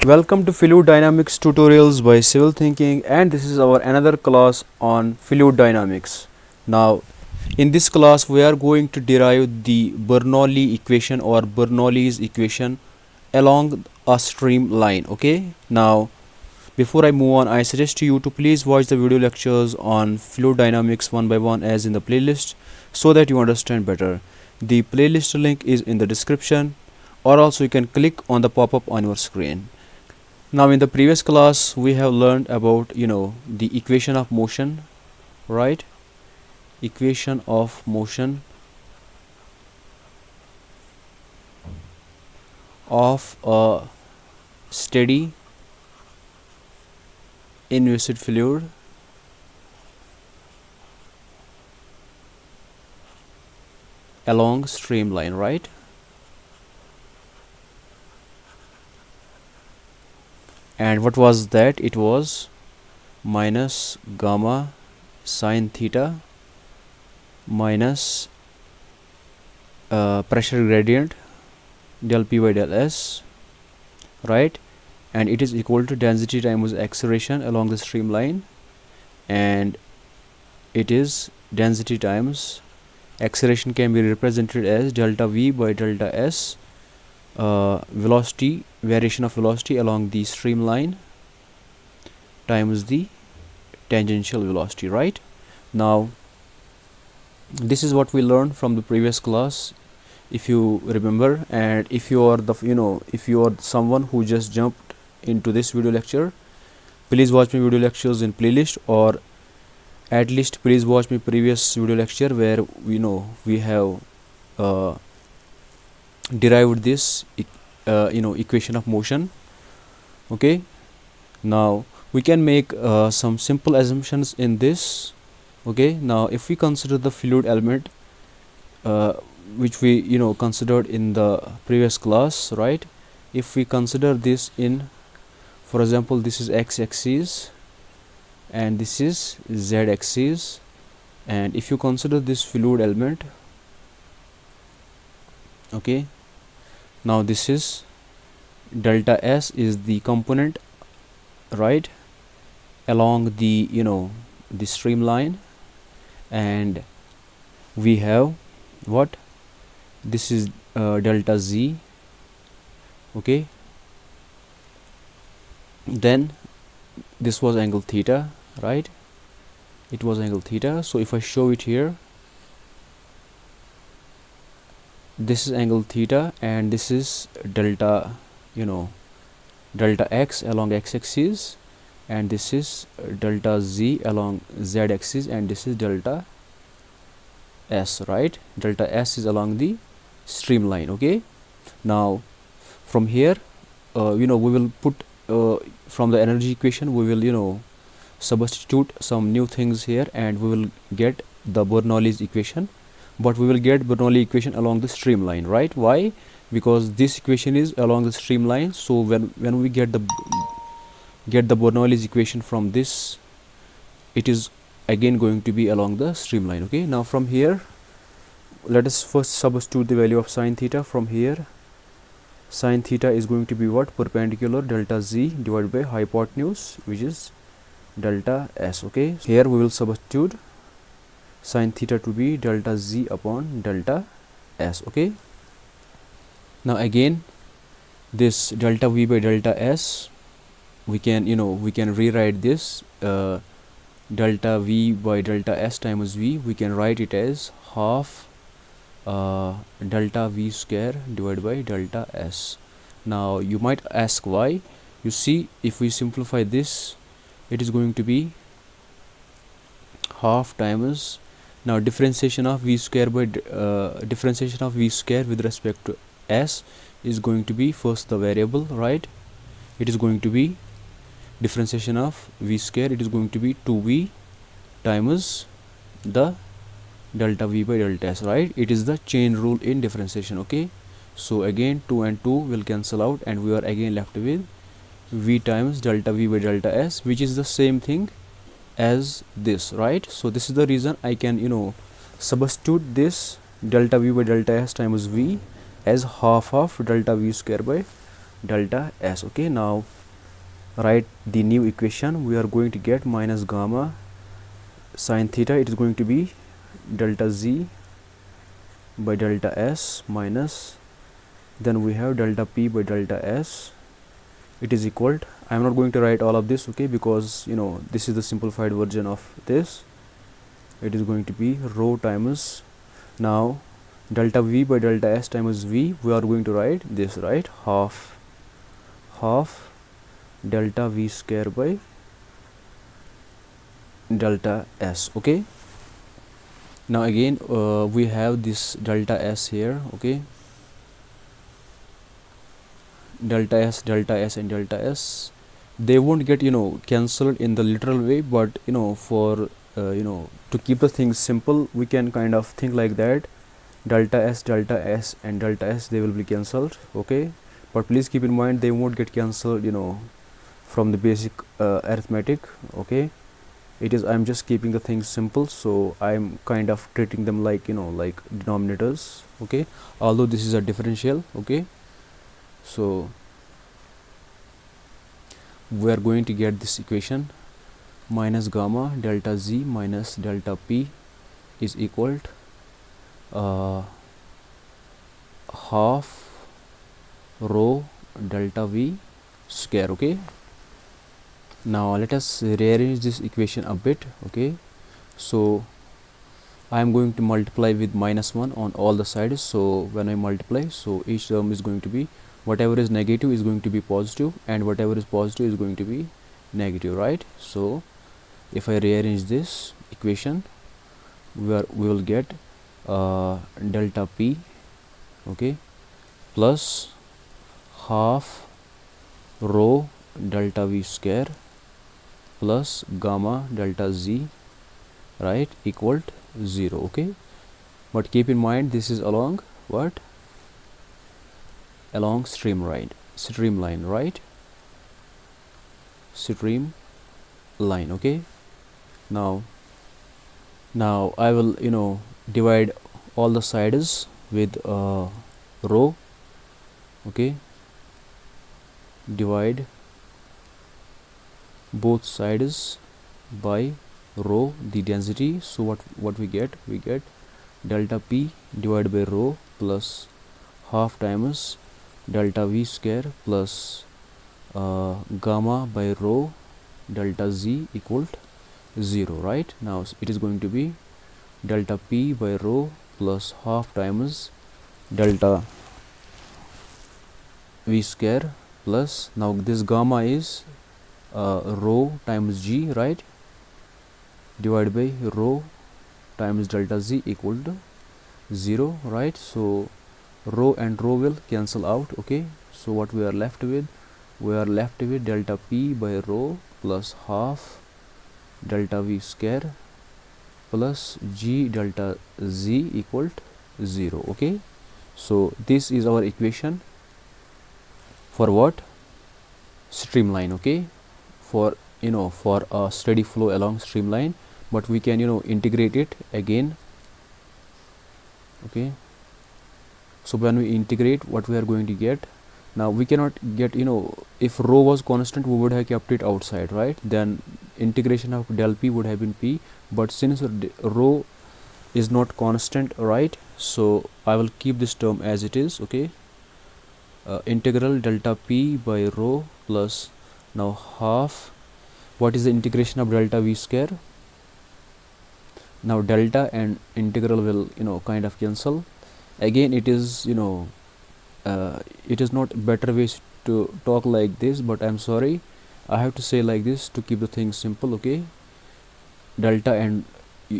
Welcome to Fluid Dynamics tutorials by Civil Thinking, and this is our another class on fluid dynamics. Now in this class we are going to derive the Bernoulli equation or Bernoulli's equation along a streamline. Okay, now before I move on, I suggest you to please watch the video lectures on fluid dynamics one by one as in the playlist so that you understand better. The playlist link is in the description, or also you can click on the pop-up on your screen. Now in the previous class we have learned about the equation of motion, right? Equation of motion of a steady inviscid fluid along streamline, right? And what was that? It was minus gamma sine theta minus pressure gradient del p by del s, right? And it is equal to density times acceleration along the streamline, and it is density times acceleration can be represented as delta v by delta s, velocity, variation of velocity along the streamline times the tangential velocity, right? Now this is what we learned from the previous class, if you remember. And if you are if you are someone who just jumped into this video lecture, please watch my video lectures in playlist, or at least please watch my previous video lecture where we have derived this equation of motion. Okay, now we can make some simple assumptions in this. Okay, now if we consider the fluid element which we considered in the previous class, right? If we consider this in, for example, this is x-axis and this is z-axis, and if you consider this fluid element, okay, now this is delta s is the component, right, along the the streamline, and we have what, this is delta z. Okay, then this was angle theta, right? It was angle theta. So if I show it here, this is angle theta and this is delta delta x along x-axis, and this is delta z along z-axis, and this is delta s, right? Delta s is along the streamline. Okay, now from here we will put from the energy equation we will substitute some new things here, and we will get the Bernoulli's equation. But we will get Bernoulli equation along the streamline, right? Why? Because this equation is along the streamline, so when we get the Bernoulli's equation from this, it is again going to be along the streamline. Okay, now from here let us first substitute the value of sine theta. From here, sine theta is going to be what? Perpendicular delta z divided by hypotenuse, which is delta s. Okay, here we will substitute sine theta to be delta z upon delta s. Okay, now again this delta v by delta s, we can we can rewrite this delta v by delta s times v, we can write it as half delta v square divided by delta s. Now you might ask why. You see, if we simplify this, it is going to be half times, now differentiation of v square by differentiation of v square with respect to s is going to be first the variable, right? It is going to be differentiation of v square, it is going to be 2v times the delta v by delta s, right? It is the chain rule in differentiation. Okay, so again 2 and 2 will cancel out, and we are again left with v times delta v by delta s, which is the same thing as this, right? So this is the reason I can substitute this delta v by delta s times v as half of delta v square by delta s. Okay, now write the new equation. We are going to get minus gamma sine theta. It is going to be delta z by delta s minus, then we have delta p by delta s. It is equal to, I am not going to write all of this, okay, because this is the simplified version of this. It is going to be rho times, now delta v by delta s times v, we are going to write this, right, half delta v square by delta s. Okay, now again we have this delta s here. Okay, delta s and delta s, they won't get cancelled in the literal way, but for to keep the things simple, we can kind of think like that. Delta s and delta s, they will be cancelled. Okay, but please keep in mind they won't get cancelled from the basic arithmetic. Okay, it is, I'm just keeping the things simple, so I'm kind of treating them like like denominators. Okay, although this is a differential. Okay, so we are going to get this equation, minus gamma delta z minus delta p is equal to half rho delta v square. Okay, now let us rearrange this equation a bit. Okay, so I am going to multiply with minus 1 on all the sides. So when I multiply, so each term is going to be, whatever is negative is going to be positive, and whatever is positive is going to be negative, right? So if I rearrange this equation, we will get delta p, okay, plus half rho delta v square plus gamma delta z, right, equal to 0. Okay, but keep in mind this is along what, along streamline, right, streamline. Okay, now I will divide all the sides with rho. Okay, divide both sides by rho, the density. So what we get delta p divided by rho plus half times delta v square plus gamma by rho delta z equal to 0, right? Now it is going to be delta p by rho plus half times delta v square plus, now this gamma is rho times g, right, divided by rho times delta z equal to 0, right? So rho and rho will cancel out. Okay, so what we are left with, delta p by rho plus half delta v square plus g delta z equal to 0. Okay, so this is our equation for what, streamline. Okay, for for a steady flow along streamline, but we can integrate it again. Okay, so when we integrate, what we are going to get, now we cannot get if rho was constant, we would have kept it outside, right? Then integration of del p would have been p, but since rho is not constant, right, so I will keep this term as it is. Okay, integral delta p by rho plus, now half, what is the integration of delta v square, now delta and integral will kind of cancel. Again, it is it is not better ways to talk like this, but I'm sorry, I have to say like this to keep the thing simple. Okay, delta and,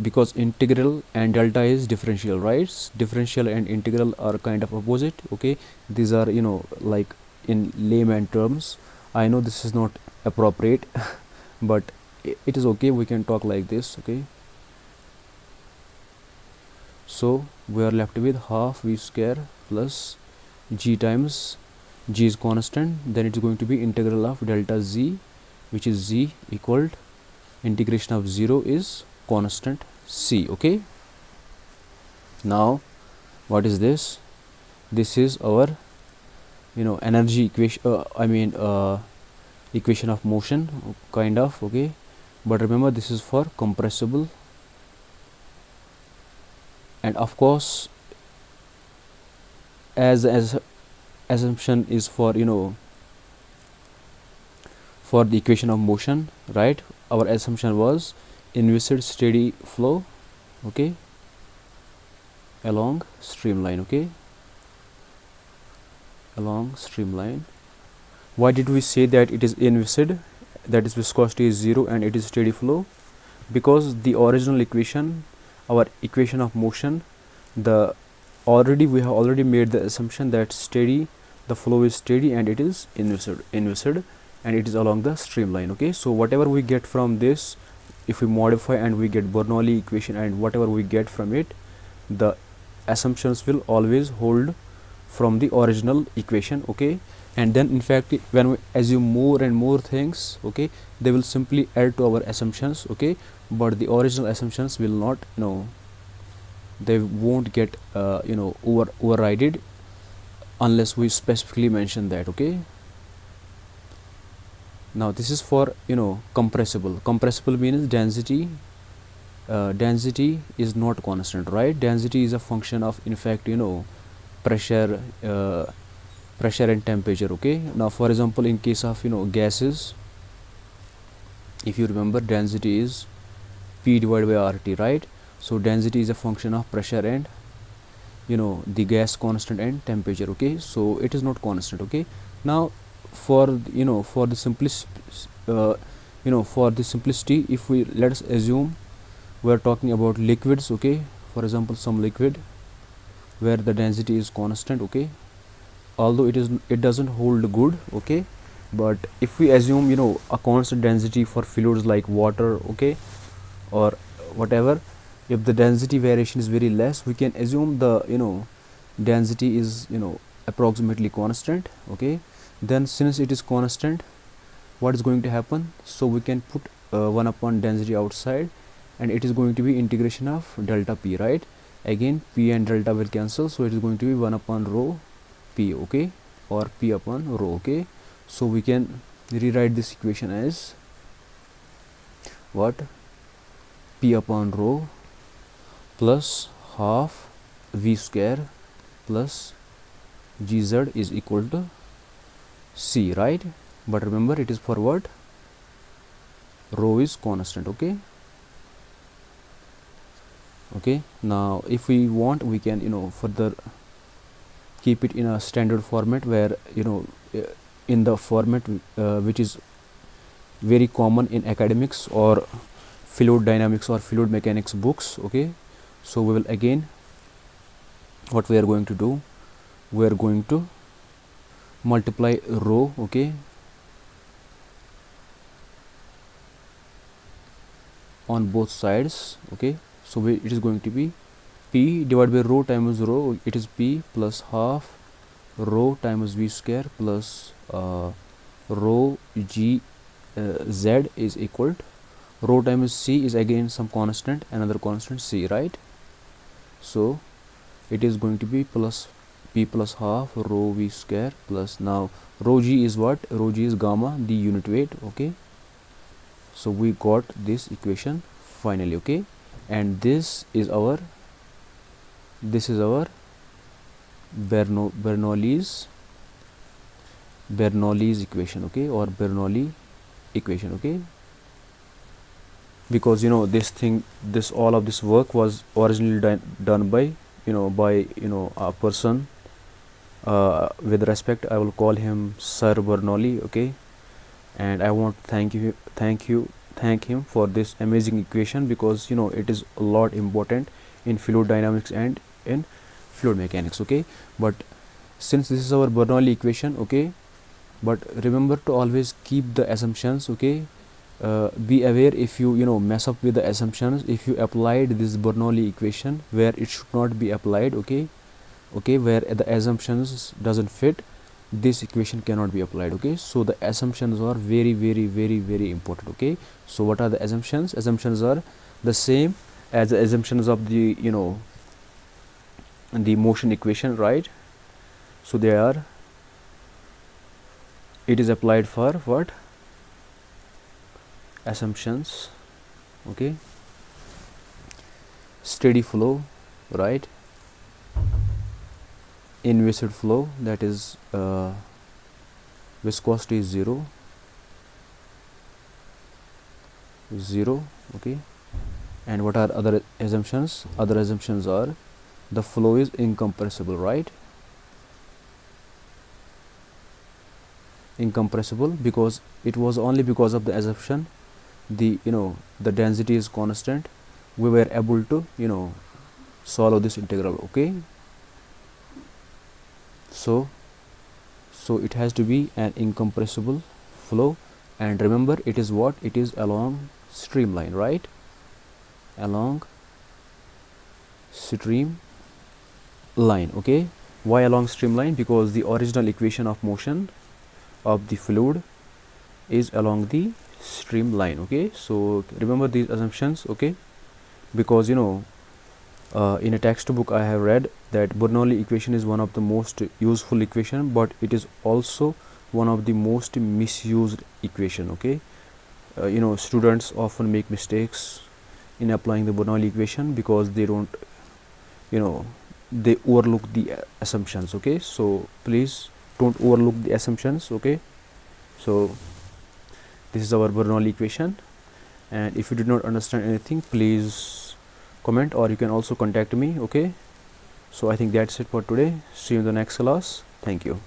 because integral and delta is differential, right? Differential and integral are kind of opposite. Okay, these are like in layman terms. I know this is not appropriate but it is okay, we can talk like this. Okay, so we are left with half v square plus g times, g is constant, then it is going to be integral of delta z, which is z equal to integration of 0 is constant c. Okay, now what is this? This is our energy equation, equation of motion, kind of, okay. But remember, this is for compressible, and of course, as assumption is for for the equation of motion, right? Our assumption was inviscid steady flow, okay, along streamline, okay, along streamline. Why did we say that it is inviscid, that is viscosity is 0 and it is steady flow? Because the original equation, our equation of motion, we have already made the assumption that the flow is steady and it is inviscid and it is along the streamline, okay. So whatever we get from this, if we modify and we get Bernoulli equation, and whatever we get from it, the assumptions will always hold from the original equation, okay. And then in fact, when we assume more and more things, okay, they will simply add to our assumptions, okay, but the original assumptions will not, they won't get overridden unless we specifically mention that, okay. Now this is for compressible means density is not constant, right? Density is a function of, in fact, pressure and temperature, okay. Now for example, in case of gases, if you remember, density is P divided by RT, right? So density is a function of pressure and the gas constant and temperature, okay. So it is not constant, okay. Now for the simplicity, if we, let's assume we are talking about liquids, okay, for example some liquid where the density is constant, okay, although it doesn't hold good, okay. But if we assume a constant density for fluids like water, okay, or whatever, if the density variation is very less, we can assume the density is approximately constant, okay. Then since it is constant, what is going to happen? So we can put 1 upon density outside, and it is going to be integration of delta P, right? Again, P and delta will cancel, so it is going to be 1 upon rho P, okay, or P upon rho, okay. So we can rewrite this equation as what? P upon rho plus half V square plus GZ is equal to C, right? But remember, it is for what? Rho is constant, okay. Okay, now if we want, we can further keep it in a standard format, where in the format which is very common in academics or fluid dynamics or fluid mechanics books, okay. So we will again, what we are going to do, we are going to multiply rho, okay, on both sides, okay. So it is going to be P divided by rho times rho, it is P plus half rho times V square plus rho G Z is equal to rho times C is again some constant, another constant C, right? So it is going to be plus P plus half rho V square plus, now rho G is what? Rho G is gamma, the unit weight, okay. So we got this equation finally, okay. And this is our Bernoulli's equation, okay, or Bernoulli equation, okay. Because all of this work was originally done by a person, with respect I will call him Sir Bernoulli, okay. And I want to thank him for this amazing equation, because it is a lot important in fluid dynamics and in fluid mechanics, okay. But since this is our Bernoulli equation, okay, but remember to always keep the assumptions, okay. Be aware if you mess up with the assumptions, if you applied this Bernoulli equation where it should not be applied, okay, where the assumptions doesn't fit, this equation cannot be applied, okay. So the assumptions are very, very, very, very important, okay. So what are the assumptions? Assumptions are the same as the assumptions of the the motion equation, right? So they are it is applied for what? Assumptions. Okay, steady flow, right? Inviscid flow, that is viscosity is 0. Okay, and what are other assumptions? Other assumptions are the flow is incompressible, right? Incompressible, because it was only because of the assumption the the density is constant, we were able to solve this integral. Okay, so it has to be an incompressible flow, and remember it is what? It is along streamline, right? Along streamline. Okay, why along streamline? Because the original equation of motion of the fluid is along the streamline. Okay, so remember these assumptions. Okay, because in a textbook I have read that Bernoulli equation is one of the most useful equation, but it is also one of the most misused equation. Okay, students often make mistakes in applying the Bernoulli equation because they don't they overlook the assumptions. Okay, so please don't overlook the assumptions. Okay, so this is our Bernoulli equation, and if you did not understand anything, please comment, or you can also contact me. Okay, so I think that's it for today. See you in the next class. Thank you.